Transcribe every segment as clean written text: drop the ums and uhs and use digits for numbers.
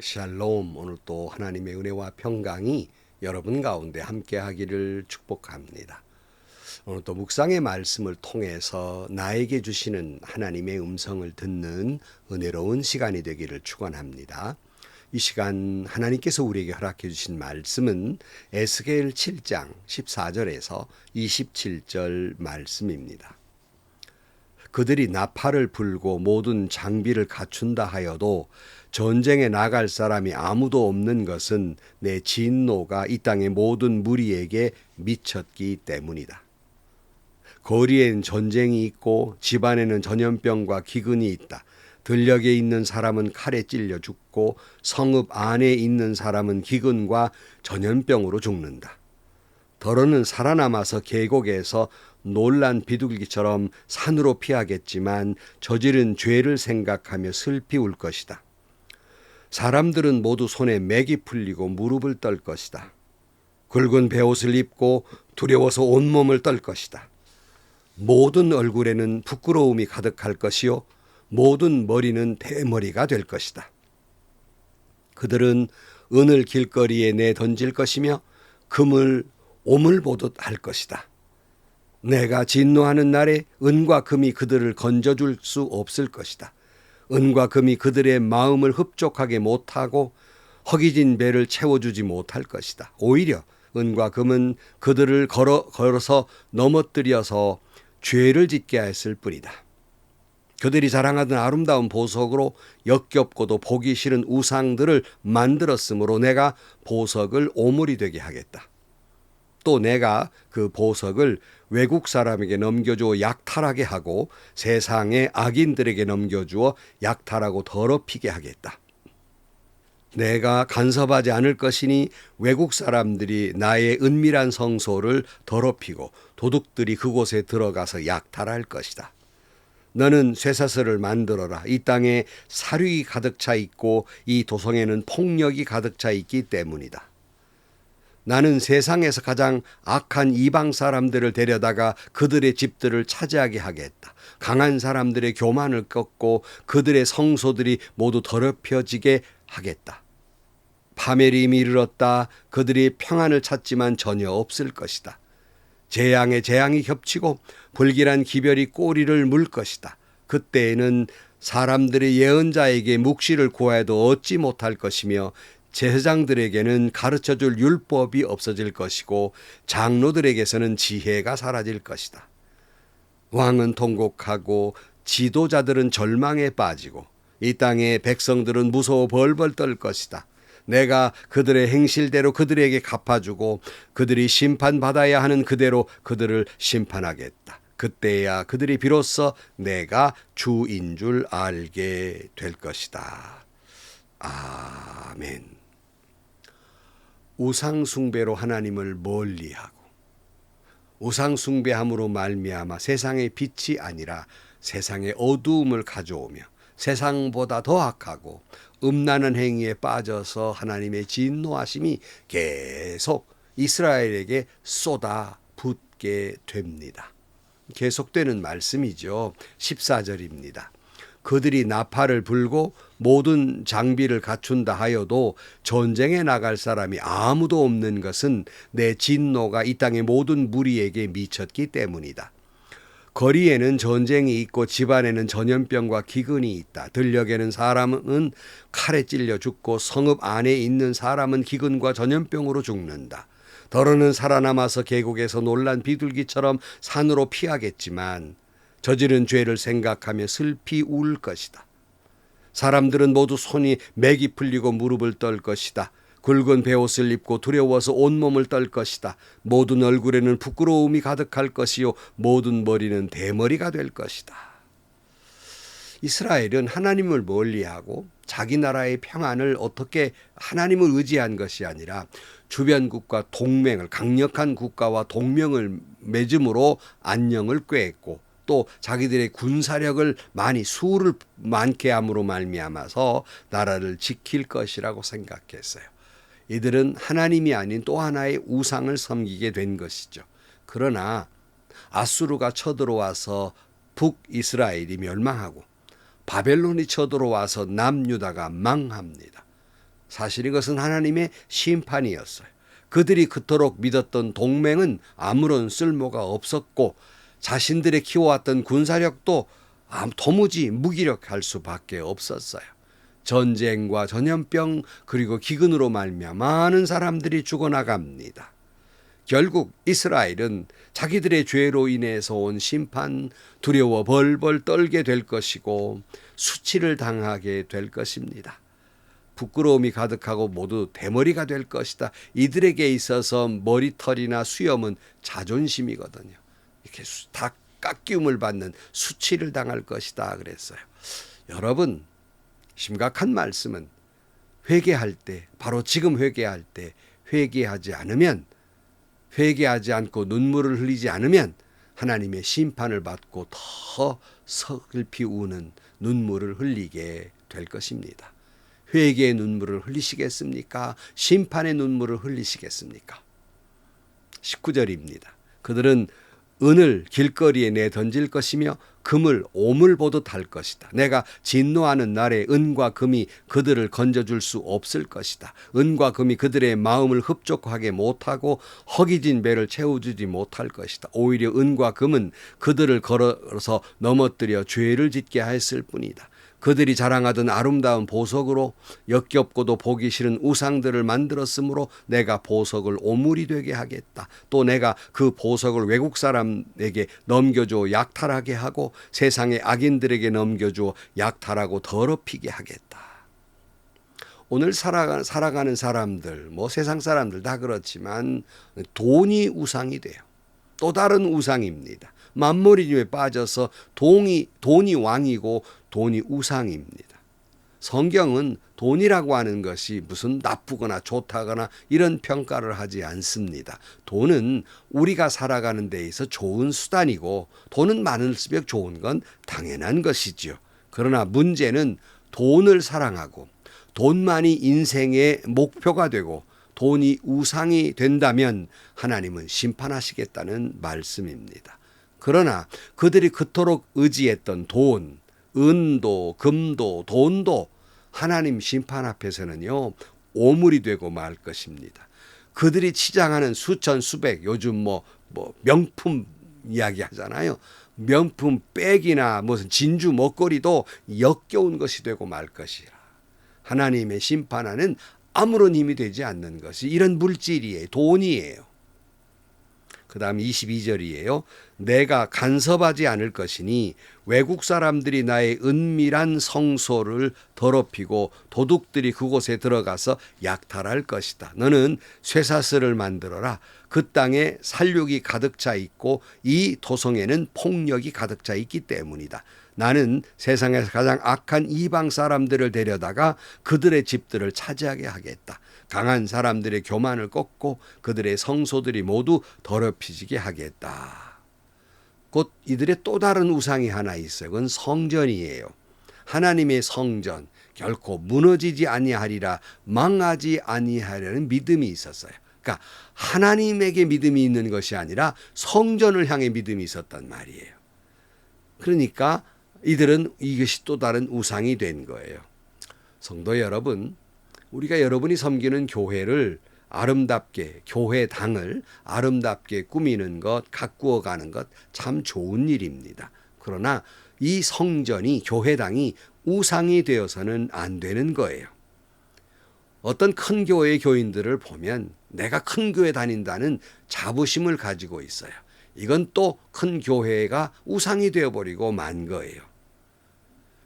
샬롬. 오늘 또 하나님의 은혜와 평강이 여러분 가운데 함께 하기를 축복합니다. 오늘 또 묵상의 말씀을 통해서 나에게 주시는 하나님의 음성을 듣는 은혜로운 시간이 되기를 축원합니다. 이 시간 하나님께서 우리에게 허락해 주신 말씀은 에스겔 7장 14절에서 27절 말씀입니다. 그들이 나팔을 불고 모든 장비를 갖춘다 하여도 전쟁에 나갈 사람이 아무도 없는 것은 내 진노가 이 땅의 모든 무리에게 미쳤기 때문이다. 거리엔 전쟁이 있고 집안에는 전염병과 기근이 있다. 들녘에 있는 사람은 칼에 찔려 죽고 성읍 안에 있는 사람은 기근과 전염병으로 죽는다. 더러는 살아남아서 계곡에서 놀란 비둘기처럼 산으로 피하겠지만 저지른 죄를 생각하며 슬피 울 것이다. 사람들은 모두 손에 맥이 풀리고 무릎을 떨 것이다. 굵은 베옷을 입고 두려워서 온몸을 떨 것이다. 모든 얼굴에는 부끄러움이 가득할 것이요 모든 머리는 대머리가 될 것이다. 그들은 은을 길거리에 내던질 것이며 금을 오물 보듯 할 것이다. 내가 진노하는 날에 은과 금이 그들을 건져줄 수 없을 것이다. 은과 금이 그들의 마음을 흡족하게 못하고 허기진 배를 채워주지 못할 것이다. 오히려 은과 금은 그들을 걸어서 넘어뜨려서 죄를 짓게 했을 뿐이다. 그들이 자랑하던 아름다운 보석으로 역겹고도 보기 싫은 우상들을 만들었으므로 내가 보석을 오물이 되게 하겠다. 또 내가 그 보석을 외국 사람에게 넘겨주어 약탈하게 하고 세상의 악인들에게 넘겨주어 약탈하고 더럽히게 하겠다. 내가 간섭하지 않을 것이니 외국 사람들이 나의 은밀한 성소를 더럽히고 도둑들이 그곳에 들어가서 약탈할 것이다. 너는 쇠사슬을 만들어라. 이 땅에 사륙이 가득 차 있고 이 도성에는 폭력이 가득 차 있기 때문이다. 나는 세상에서 가장 악한 이방 사람들을 데려다가 그들의 집들을 차지하게 하겠다. 강한 사람들의 교만을 꺾고 그들의 성소들이 모두 더럽혀지게 하겠다. 파멸이 이르렀다. 그들이 평안을 찾지만 전혀 없을 것이다. 재앙에 재앙이 겹치고 불길한 기별이 꼬리를 물 것이다. 그때에는 사람들의 예언자에게 묵시를 구하여도 얻지 못할 것이며 제사장들에게는 가르쳐줄 율법이 없어질 것이고 장로들에게서는 지혜가 사라질 것이다. 왕은 통곡하고 지도자들은 절망에 빠지고 이 땅의 백성들은 무서워 벌벌 떨 것이다. 내가 그들의 행실대로 그들에게 갚아주고 그들이 심판받아야 하는 그대로 그들을 심판하겠다. 그때야 그들이 비로소 내가 주인 줄 알게 될 것이다. 아멘. 우상숭배로 하나님을 멀리하고 우상숭배함으로 말미암아 세상의 빛이 아니라 세상의 어두움을 가져오며 세상보다 더 악하고 음란한 행위에 빠져서 하나님의 진노하심이 계속 이스라엘에게 쏟아붓게 됩니다. 계속되는 말씀이죠. 14절입니다. 그들이 나팔을 불고 모든 장비를 갖춘다 하여도 전쟁에 나갈 사람이 아무도 없는 것은 내 진노가 이 땅의 모든 무리에게 미쳤기 때문이다. 거리에는 전쟁이 있고 집안에는 전염병과 기근이 있다. 들녘에는 사람은 칼에 찔려 죽고 성읍 안에 있는 사람은 기근과 전염병으로 죽는다. 더러는 살아남아서 계곡에서 놀란 비둘기처럼 산으로 피하겠지만 저지른 죄를 생각하며 슬피 울 것이다. 사람들은 모두 손이 맥이 풀리고 무릎을 떨 것이다. 굵은 베옷을 입고 두려워서 온몸을 떨 것이다. 모든 얼굴에는 부끄러움이 가득할 것이요 모든 머리는 대머리가 될 것이다. 이스라엘은 하나님을 멀리하고 자기 나라의 평안을 어떻게 하나님을 의지한 것이 아니라 주변국과 동맹을 강력한 국가와 동맹을 맺음으로 안녕을 꾀했고 또 자기들의 군사력을 많이 수를 많게 함으로 말미암아서 나라를 지킬 것이라고 생각했어요. 이들은 하나님이 아닌 또 하나의 우상을 섬기게 된 것이죠. 그러나 아수르가 쳐들어와서 북이스라엘이 멸망하고 바벨론이 쳐들어와서 남유다가 망합니다. 사실 이것은 하나님의 심판이었어요. 그들이 그토록 믿었던 동맹은 아무런 쓸모가 없었고 자신들의 키워왔던 군사력도 도무지 무기력할 수밖에 없었어요. 전쟁과 전염병 그리고 기근으로 말미암아 많은 사람들이 죽어나갑니다. 결국 이스라엘은 자기들의 죄로 인해서 온 심판, 두려워 벌벌 떨게 될 것이고 수치를 당하게 될 것입니다. 부끄러움이 가득하고 모두 대머리가 될 것이다. 이들에게 있어서 머리털이나 수염은 자존심이거든요. 이렇게 다 깎임을 받는 수치를 당할 것이다 그랬어요. 여러분, 심각한 말씀은 회개할 때, 바로 지금 회개할 때 회개하지 않고 눈물을 흘리지 않으면 하나님의 심판을 받고 더 서글피 우는 눈물을 흘리게 될 것입니다. 회개의 눈물을 흘리시겠습니까? 심판의 눈물을 흘리시겠습니까? 19절입니다. 그들은 은을 길거리에 내던질 것이며 금을 오물 보듯 할 것이다. 내가 진노하는 날에 은과 금이 그들을 건져줄 수 없을 것이다. 은과 금이 그들의 마음을 흡족하게 못하고 허기진 배를 채워주지 못할 것이다. 오히려 은과 금은 그들을 걸어서 넘어뜨려 죄를 짓게 했을 뿐이다. 그들이 자랑하던 아름다운 보석으로 역겹고도 보기 싫은 우상들을 만들었으므로 내가 보석을 오물이 되게 하겠다. 또 내가 그 보석을 외국 사람에게 넘겨주어 약탈하게 하고 세상의 악인들에게 넘겨주어 약탈하고 더럽히게 하겠다. 오늘 살아가는 사람들, 세상 사람들 다 그렇지만 돈이 우상이 돼요. 또 다른 우상입니다. 만물이에 빠져서 돈이 왕이고 돈이 우상입니다. 성경은 돈이라고 하는 것이 무슨 나쁘거나 좋다거나 이런 평가를 하지 않습니다. 돈은 우리가 살아가는 데 있어 좋은 수단이고 돈은 많을수록 좋은 건 당연한 것이지요. 그러나 문제는 돈을 사랑하고 돈만이 인생의 목표가 되고 돈이 우상이 된다면 하나님은 심판하시겠다는 말씀입니다. 그러나 그들이 그토록 의지했던 돈, 은도, 금도, 돈도 하나님 심판 앞에서는요, 오물이 되고 말 것입니다. 그들이 치장하는 수천, 수백, 요즘 명품 이야기 하잖아요. 명품 백이나 무슨 진주 목걸이도 역겨운 것이 되고 말 것이라. 하나님의 심판하는 아무런 힘이 되지 않는 것이 이런 물질이에요. 돈이에요. 그 다음 22절이에요. 내가 간섭하지 않을 것이니 외국 사람들이 나의 은밀한 성소를 더럽히고 도둑들이 그곳에 들어가서 약탈할 것이다. 너는 쇠사슬을 만들어라. 그 땅에 살육이 가득 차 있고 이 토성에는 폭력이 가득 차 있기 때문이다. 나는 세상에서 가장 악한 이방 사람들을 데려다가 그들의 집들을 차지하게 하겠다. 강한 사람들의 교만을 꺾고 그들의 성소들이 모두 더럽히지게 하겠다. 곧 이들의 또 다른 우상이 하나 있어요. 그건 성전이에요. 하나님의 성전 결코 무너지지 아니하리라, 망하지 아니하리라는 믿음이 있었어요. 그러니까 하나님에게 믿음이 있는 것이 아니라 성전을 향해 믿음이 있었단 말이에요. 그러니까 이들은 이것이 또 다른 우상이 된 거예요. 성도 여러분, 우리가 여러분이 섬기는 교회를 아름답게, 교회당을 아름답게 꾸미는 것, 가꾸어 가는 것 참 좋은 일입니다. 그러나 이 성전이, 교회당이 우상이 되어서는 안 되는 거예요. 어떤 큰 교회의 교인들을 보면 내가 큰 교회 다닌다는 자부심을 가지고 있어요. 이건 또 큰 교회가 우상이 되어버리고 만 거예요.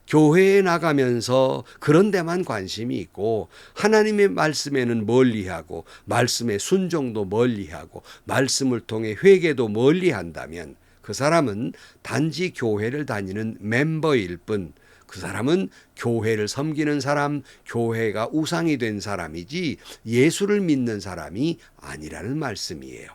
교회에 나가면서 그런 데만 관심이 있고 하나님의 말씀에는 멀리하고 말씀의 순종도 멀리하고 말씀을 통해 회개도 멀리한다면 그 사람은 단지 교회를 다니는 멤버일 뿐, 그 사람은 교회를 섬기는 사람, 교회가 우상이 된 사람이지 예수를 믿는 사람이 아니라는 말씀이에요.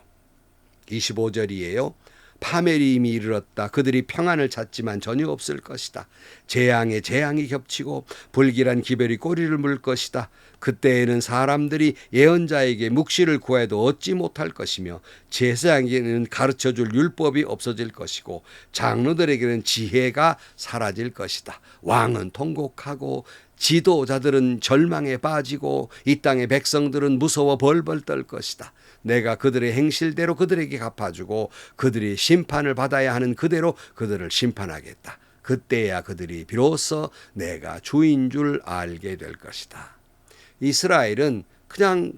25절이에요. 파멸이 이미 이르렀다. 그들이 평안을 찾지만 전혀 없을 것이다. 재앙에 재앙이 겹치고 불길한 기별이 꼬리를 물 것이다. 그때에는 사람들이 예언자에게 묵시를 구해도 얻지 못할 것이며 제사장에게는 가르쳐줄 율법이 없어질 것이고 장로들에게는 지혜가 사라질 것이다. 왕은 통곡하고 지도자들은 절망에 빠지고 이 땅의 백성들은 무서워 벌벌 떨 것이다. 내가 그들의 행실대로 그들에게 갚아주고 그들이 심판을 받아야 하는 그대로 그들을 심판하겠다. 그때야 그들이 비로소 내가 주인 줄 알게 될 것이다. 이스라엘은 그냥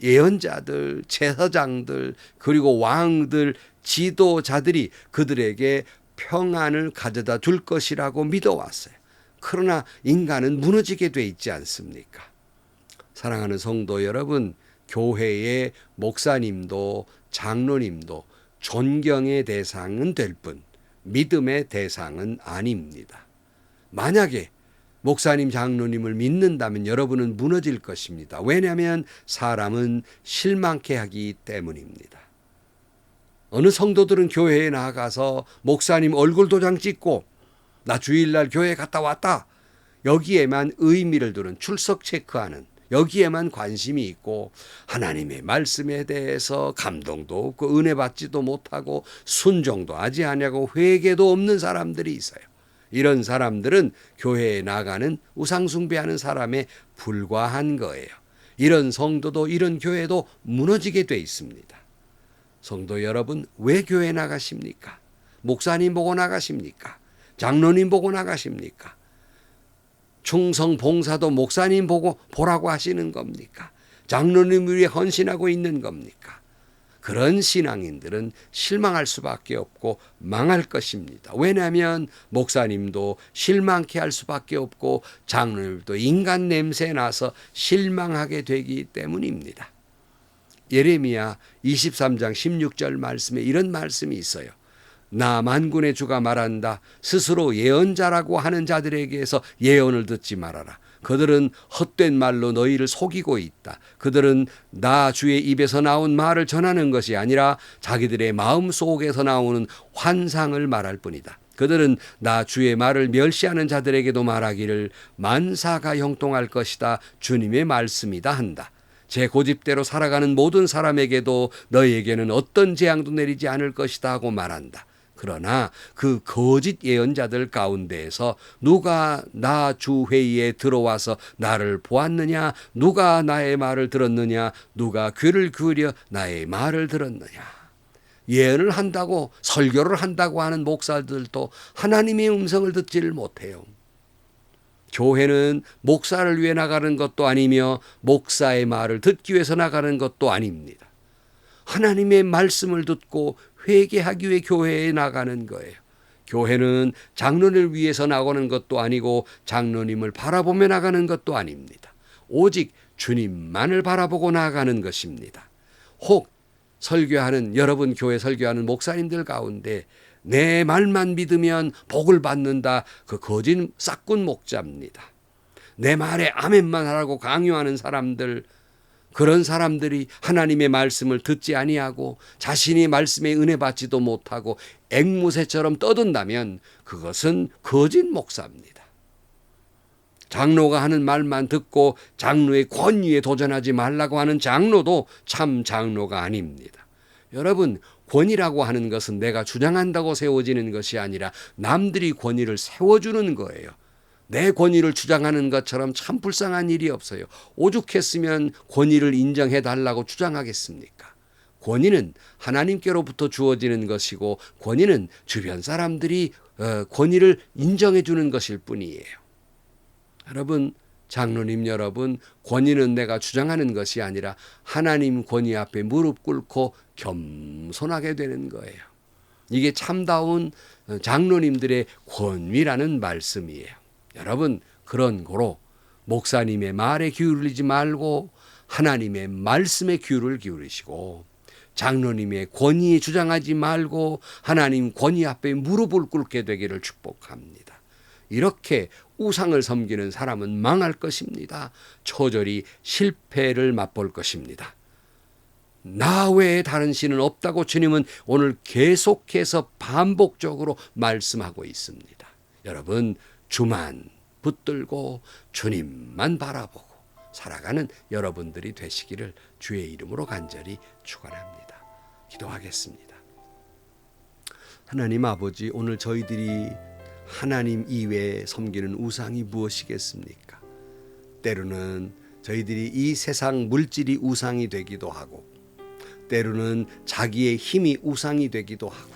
예언자들, 제사장들, 그리고 왕들, 지도자들이 그들에게 평안을 가져다 줄 것이라고 믿어왔어요. 그러나 인간은 무너지게 돼 있지 않습니까? 사랑하는 성도 여러분, 교회의 목사님도 장로님도 존경의 대상은 될 뿐 믿음의 대상은 아닙니다. 만약에 목사님, 장로님을 믿는다면 여러분은 무너질 것입니다. 왜냐하면 사람은 실망케 하기 때문입니다. 어느 성도들은 교회에 나가서 목사님 얼굴 도장 찍고 나 주일날 교회 갔다 왔다. 여기에만 의미를 두는 출석 체크하는 여기에만 관심이 있고 하나님의 말씀에 대해서 감동도 없고 은혜 받지도 못하고 순종도 하지 아니하고 회개도 없는 사람들이 있어요. 이런 사람들은 교회에 나가는 우상숭배하는 사람에 불과한 거예요. 이런 성도도 이런 교회도 무너지게 돼 있습니다. 성도 여러분, 왜 교회 나가십니까? 목사님 보고 나가십니까? 장로님 보고 나가십니까? 충성 봉사도 목사님 보고 보라고 하시는 겁니까? 장로님을 위해 헌신하고 있는 겁니까? 그런 신앙인들은 실망할 수밖에 없고 망할 것입니다. 왜냐하면 목사님도 실망케 할 수밖에 없고 장로님도 인간 냄새 나서 실망하게 되기 때문입니다. 예레미야 23장 16절 말씀에 이런 말씀이 있어요. 나 만군의 주가 말한다. 스스로 예언자라고 하는 자들에게서 예언을 듣지 말아라. 그들은 헛된 말로 너희를 속이고 있다. 그들은 나 주의 입에서 나온 말을 전하는 것이 아니라 자기들의 마음 속에서 나오는 환상을 말할 뿐이다. 그들은 나 주의 말을 멸시하는 자들에게도 말하기를 만사가 형통할 것이다. 주님의 말씀이다 한다. 제 고집대로 살아가는 모든 사람에게도 너희에게는 어떤 재앙도 내리지 않을 것이다 하고 말한다. 그러나 그 거짓 예언자들 가운데에서 누가 나 주회의에 들어와서 나를 보았느냐, 누가 나의 말을 들었느냐, 누가 귀를 기울여 나의 말을 들었느냐. 예언을 한다고 설교를 한다고 하는 목사들도 하나님의 음성을 듣지를 못해요. 교회는 목사를 위해 나가는 것도 아니며 목사의 말을 듣기 위해서 나가는 것도 아닙니다. 하나님의 말씀을 듣고 회개하기 위해 교회에 나가는 거예요. 교회는 장로를 위해서 나가는 것도 아니고 장로님을 바라보며 나가는 것도 아닙니다. 오직 주님만을 바라보고 나가는 것입니다. 혹 설교하는 여러분 교회 설교하는 목사님들 가운데 내 말만 믿으면 복을 받는다. 그 거짓 싹군 목자입니다. 내 말에 아멘만 하라고 강요하는 사람들, 그런 사람들이 하나님의 말씀을 듣지 아니하고 자신이 말씀에 은혜 받지도 못하고 앵무새처럼 떠든다면 그것은 거짓 목사입니다. 장로가 하는 말만 듣고 장로의 권위에 도전하지 말라고 하는 장로도 참 장로가 아닙니다. 여러분, 권위라고 하는 것은 내가 주장한다고 세워지는 것이 아니라 남들이 권위를 세워주는 거예요. 내 권위를 주장하는 것처럼 참 불쌍한 일이 없어요. 오죽했으면 권위를 인정해 달라고 주장하겠습니까? 권위는 하나님께로부터 주어지는 것이고 권위는 주변 사람들이 권위를 인정해 주는 것일 뿐이에요. 여러분, 장로님 여러분, 권위는 내가 주장하는 것이 아니라 하나님 권위 앞에 무릎 꿇고 겸손하게 되는 거예요. 이게 참다운 장로님들의 권위라는 말씀이에요. 여러분, 그런 고로 목사님의 말에 기울이지 말고 하나님의 말씀에 귀를 기울이시고 장로님의 권위에 주장하지 말고 하나님 권위 앞에 무릎을 꿇게 되기를 축복합니다. 이렇게 우상을 섬기는 사람은 망할 것입니다. 초절히 실패를 맛볼 것입니다. 나 외에 다른 신은 없다고 주님은 오늘 계속해서 반복적으로 말씀하고 있습니다. 여러분, 주만 붙들고 주님만 바라보고 살아가는 여러분들이 되시기를 주의 이름으로 간절히 축원합니다. 기도하겠습니다. 하나님 아버지, 오늘 저희들이 하나님 이외에 섬기는 우상이 무엇이겠습니까? 때로는 저희들이 이 세상 물질이 우상이 되기도 하고, 때로는 자기의 힘이 우상이 되기도 하고,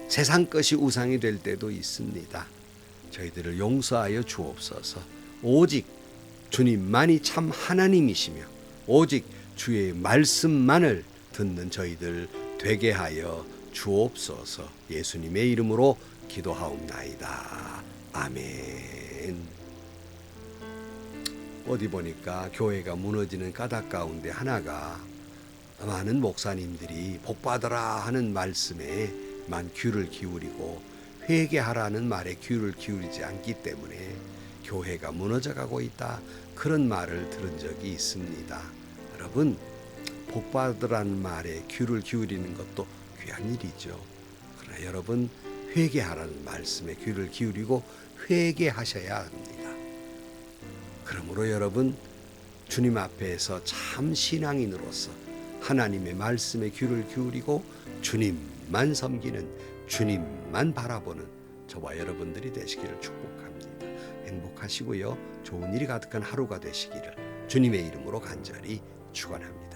세상 것이 우상이 될 때도 있습니다. 저희들을 용서하여 주옵소서. 오직 주님만이 참 하나님이시며 오직 주의 말씀만을 듣는 저희들 되게 하여 주옵소서. 예수님의 이름으로 기도하옵나이다. 아멘. 어디 보니까 교회가 무너지는 까닭 가운데 하나가 많은 목사님들이 복받으라 하는 말씀에만 귀를 기울이고 회개하라는 말에 귀를 기울이지 않기 때문에 교회가 무너져가고 있다, 그런 말을 들은 적이 있습니다. 여러분, 복받으라는 말에 귀를 기울이는 것도 귀한 일이죠. 그러나 여러분, 회개하라는 말씀에 귀를 기울이고 회개하셔야 합니다. 그러므로 여러분, 주님 앞에서 참 신앙인으로서 하나님의 말씀에 귀를 기울이고 주님만 섬기는, 주님만 바라보는 저와 여러분들이 되시기를 축복합니다. 행복하시고요, 좋은 일이 가득한 하루가 되시기를 주님의 이름으로 간절히 축원합니다.